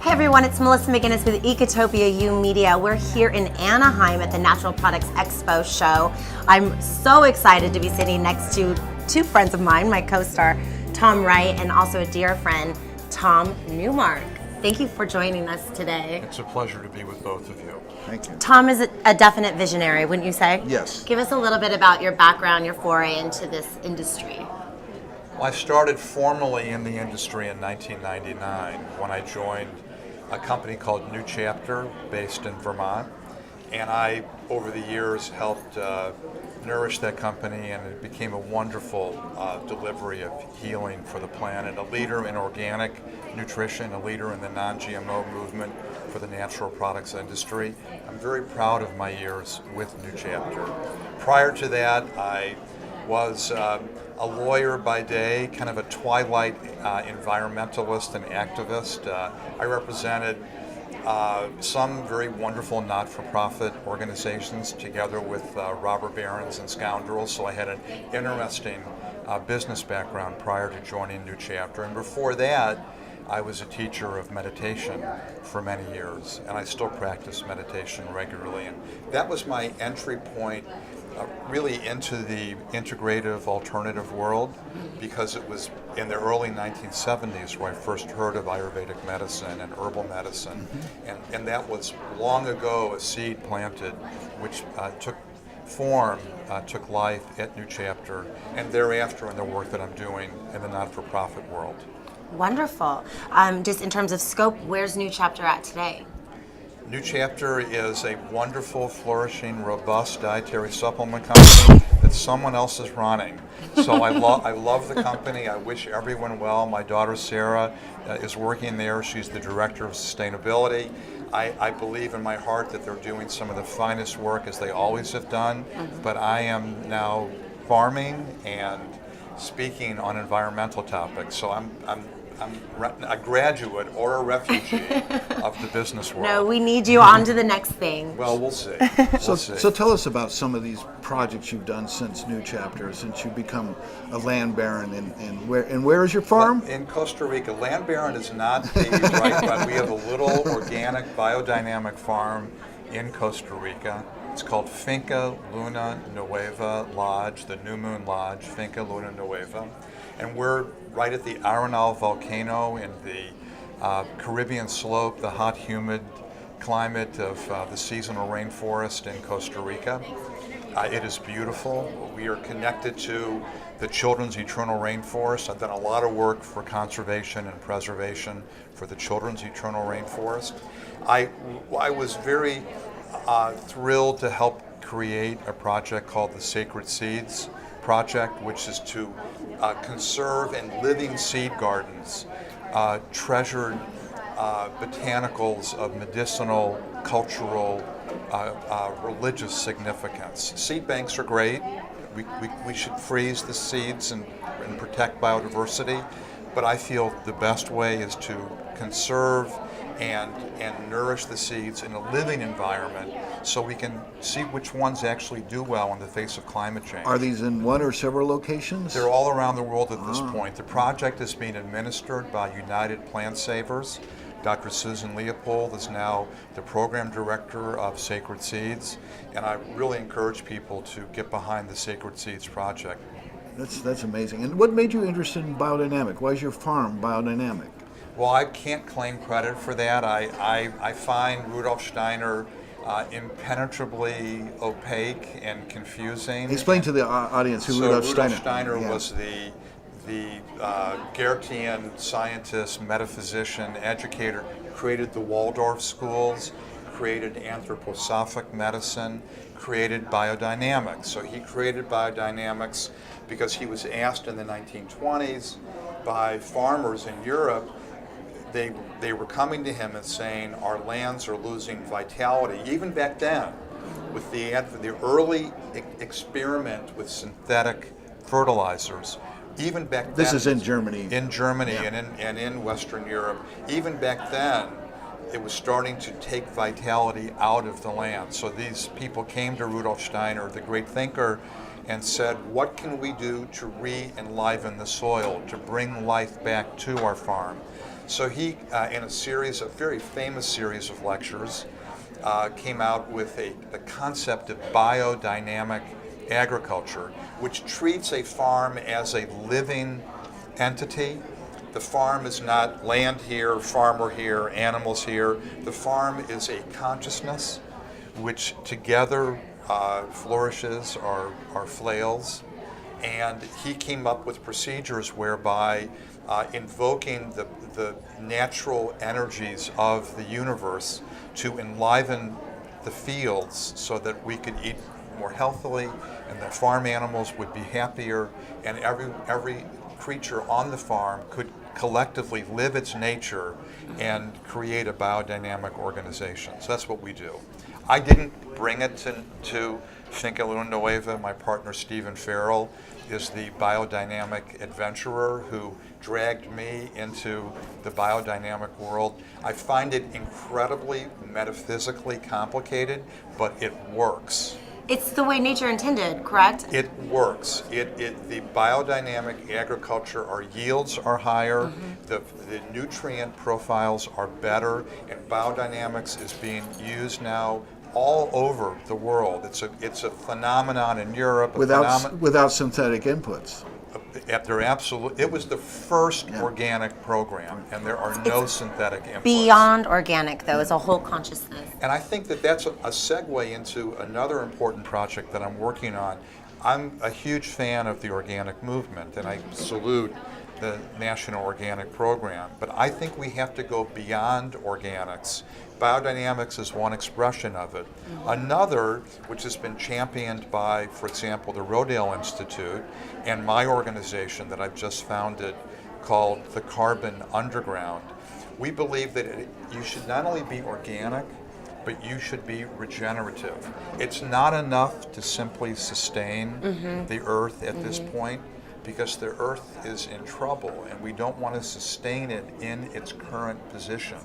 Hey everyone, it's Melissa McGinnis with ecotopiaU Media. We're here in Anaheim at the Natural Products Expo show. I'm so excited to be sitting next to two friends of mine, my co-star Tom Wright and also a dear friend, Tom Newmark. Thank you for joining us today. It's a pleasure to be with both of you. Thank you. Tom is a definite visionary, wouldn't you say? Yes. Give us a little bit about your background, your foray into this industry. Well, I started formally in the industry in 1999 when I joined a company called New Chapter based in Vermont. And I, over the years, helped nourish that company, and it became a wonderful delivery of healing for the planet, a leader in organic nutrition, a leader in the non-GMO movement for the natural products industry. I'm very proud of my years with New Chapter. Prior to that, I was a lawyer by day, kind of a twilight environmentalist and activist. I represented some very wonderful not-for-profit organizations together with robber barons and scoundrels, so I had an interesting business background prior to joining New Chapter. And before that, I was a teacher of meditation for many years, and I still practice meditation regularly. And that was my entry point really into the integrative alternative world, because it was in the early 1970s where I first heard of Ayurvedic medicine and herbal medicine. And that was long ago a seed planted which took form, took life at New Chapter, and thereafter in the work that I'm doing in the not-for-profit world. Wonderful. Just in terms of scope, where's New Chapter at today? New Chapter is a wonderful, flourishing, robust dietary supplement company that someone else is running. So I love the company. I wish everyone well. My daughter Sarah is working there. She's the director of sustainability. I believe in my heart that they're doing some of the finest work, as they always have done. But I am now farming and speaking on environmental topics. So I'm a graduate or a refugee of the business world. No, we need you on to the next thing. Well, we'll see. So tell us about some of these projects you've done since New Chapter, since you've become a land baron, and where is your farm? In Costa Rica. Land baron is not the right, but we have a little organic biodynamic farm in Costa Rica. It's called Finca Luna Nueva Lodge, the New Moon Lodge, Finca Luna Nueva. And we're right at the Arenal volcano in the Caribbean slope, the hot, humid climate of the seasonal rainforest in Costa Rica. It is beautiful. We are connected to the Children's Eternal Rainforest. I've done a lot of work for conservation and preservation for the Children's Eternal Rainforest. I was very thrilled to help create a project called the Sacred Seeds Project, which is to conserve in living seed gardens treasured botanicals of medicinal, cultural, religious significance. Seed banks are great. We should freeze the seeds and protect biodiversity, but I feel the best way is to conserve and nourish the seeds in a living environment so we can see which ones actually do well in the face of climate change. Are these in one or several locations? They're all around the world at this point. The project is being administered by United Plant Savers. Dr. Susan Leopold is now the program director of Sacred Seeds, and I really encourage people to get behind the Sacred Seeds project. That's amazing. And what made you interested in biodynamic? Why is your farm biodynamic? Well, I can't claim credit for that. I find Rudolf Steiner impenetrably opaque and confusing. Explain to the audience who Rudolf Steiner is. Rudolf Steiner was the Goethean scientist, metaphysician, educator, created the Waldorf schools, created anthroposophic medicine, created biodynamics. So he created biodynamics because he was asked in the 1920s by farmers in Europe. They were coming to him and saying, our lands are losing vitality. Even back then, with the early experiment with synthetic fertilizers, even back then. This is in Germany. In Germany, Yeah. and in Western Europe. Even back then, it was starting to take vitality out of the land. So these people came to Rudolf Steiner, the great thinker, and said, what can we do to re-enliven the soil, to bring life back to our farm? So he, in a very famous series of lectures, came out with the concept of biodynamic agriculture, which treats a farm as a living entity. The farm is not land here, farmer here, animals here. The farm is a consciousness which together flourishes our flails. And he came up with procedures whereby invoking the natural energies of the universe to enliven the fields so that we could eat more healthily and the farm animals would be happier and every creature on the farm could collectively live its nature and create a biodynamic organization. So that's what we do. I didn't bring it to Finca Luna Nueva. My partner Stephen Farrell is the biodynamic adventurer who dragged me into the biodynamic world. I find it incredibly metaphysically complicated, but it works. It's the way nature intended, correct? It works. The biodynamic agriculture, our yields are higher, the nutrient profiles are better, and biodynamics is being used now all over the world. It's a phenomenon in Europe. Without synthetic inputs. It was the first organic program, and there are no synthetic inputs. Beyond organic, though, is a whole consciousness. And I think that's a segue into another important project that I'm working on. I'm a huge fan of the organic movement, and I salute the National Organic Program, but I think we have to go beyond organics. Biodynamics is one expression of it. Another, which has been championed by, for example, the Rodale Institute and my organization that I've just founded called the Carbon Underground. We believe that you should not only be organic, but you should be regenerative. It's not enough to simply sustain the earth at this point, because the earth is in trouble and we don't want to sustain it in its current position.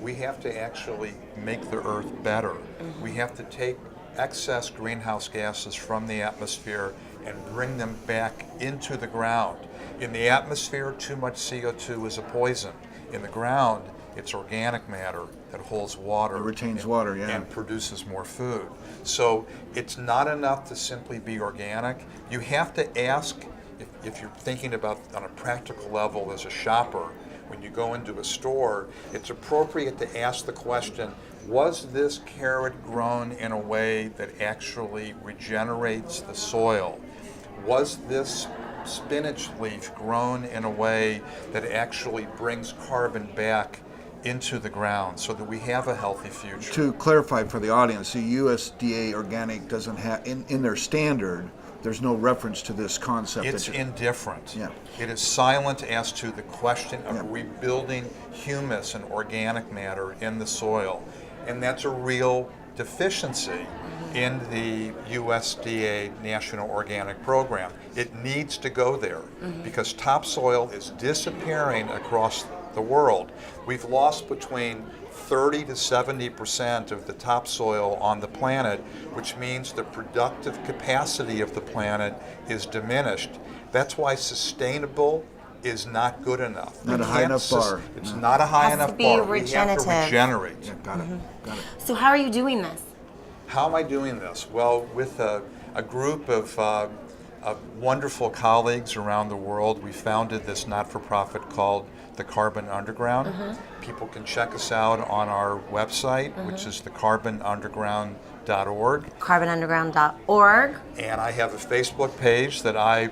We have to actually make the earth better. We have to take excess greenhouse gases from the atmosphere and bring them back into the ground. In the atmosphere, too much CO2 is a poison. In the ground, it's organic matter that holds water. It retains water, yeah. And produces more food. So it's not enough to simply be organic. You have to ask, if you're thinking about on a practical level as a shopper, when you go into a store, it's appropriate to ask the question, was this carrot grown in a way that actually regenerates the soil? Was this spinach leaf grown in a way that actually brings carbon back into the ground so that we have a healthy future? To clarify for the audience, the USDA organic doesn't have, in their standard, there's no reference to this concept. It's indifferent. Yeah. It is silent as to the question of rebuilding humus and organic matter in the soil. And that's a real deficiency in the USDA National Organic Program. It needs to go there because topsoil is disappearing across the world. We've lost between 30 to 70% of the topsoil on the planet, which means the productive capacity of the planet is diminished. That's why sustainable is not good enough. Not a high enough bar. It's not a high enough bar. We have to regenerate. Yeah, got it. So how are you doing this? How am I doing this? Well, with a group of wonderful colleagues around the world, we founded this not-for-profit called the Carbon Underground. People can check us out on our website, which is thecarbonunderground.org. Carbonunderground.org. And I have a Facebook page that I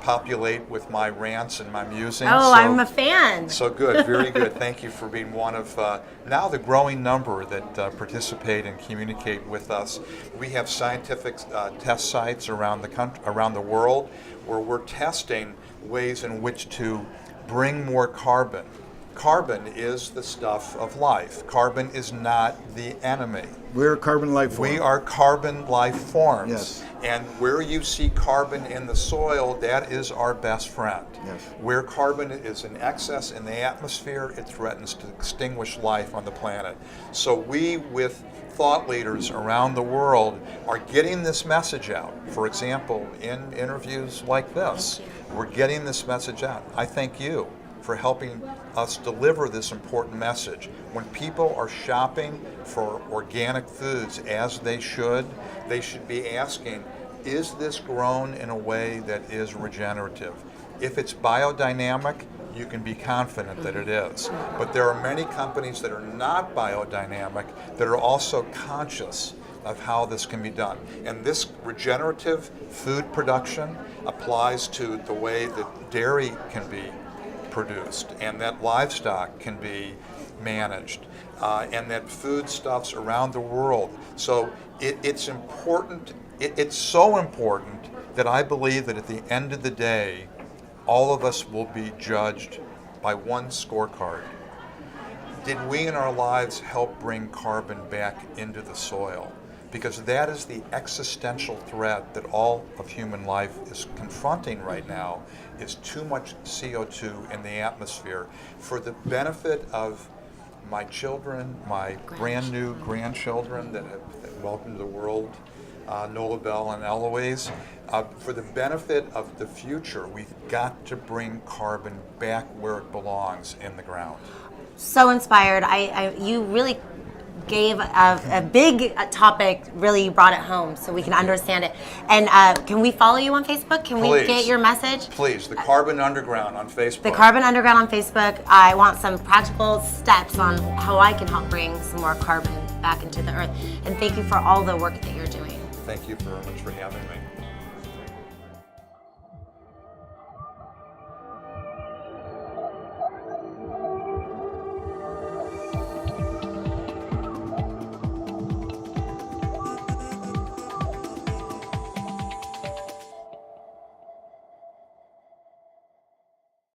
populate with my rants and my musings. Oh, I'm a fan. So good, very good. Thank you for being one of now the growing number that participate and communicate with us. We have scientific test sites around the world where we're testing ways in which to bring more carbon carbon is the stuff of life. Carbon is not the enemy. We're a carbon life form. We are carbon life forms. Yes. And where you see carbon in the soil, that is our best friend. Yes. Where carbon is in excess in the atmosphere, it threatens to extinguish life on the planet. So we, with thought leaders around the world, are getting this message out. For example, in interviews like this, we're getting this message out. I thank you for helping us deliver this important message. When people are shopping for organic foods, as they should be asking, is this grown in a way that is regenerative? If it's biodynamic, you can be confident that it is. But there are many companies that are not biodynamic that are also conscious of how this can be done. And this regenerative food production applies to the way that dairy can be produced and that livestock can be managed and that foodstuffs around the world. So it's important, it's so important that I believe that at the end of the day, all of us will be judged by one scorecard. Did we in our lives help bring carbon back into the soil? Because that is the existential threat that all of human life is confronting right now, is too much CO2 in the atmosphere. For the benefit of my children, my brand new grandchildren that have welcomed to the world, Nola Bell and Eloise, for the benefit of the future, we've got to bring carbon back where it belongs, in the ground. So inspired. You really gave a big topic, really brought it home so we can understand it. And can we follow you on Facebook? Can we get your message? Please, the Carbon Underground on Facebook. The Carbon Underground on Facebook. I want some practical steps on how I can help bring some more carbon back into the earth. And thank you for all the work that you're doing. Thank you very much for having me.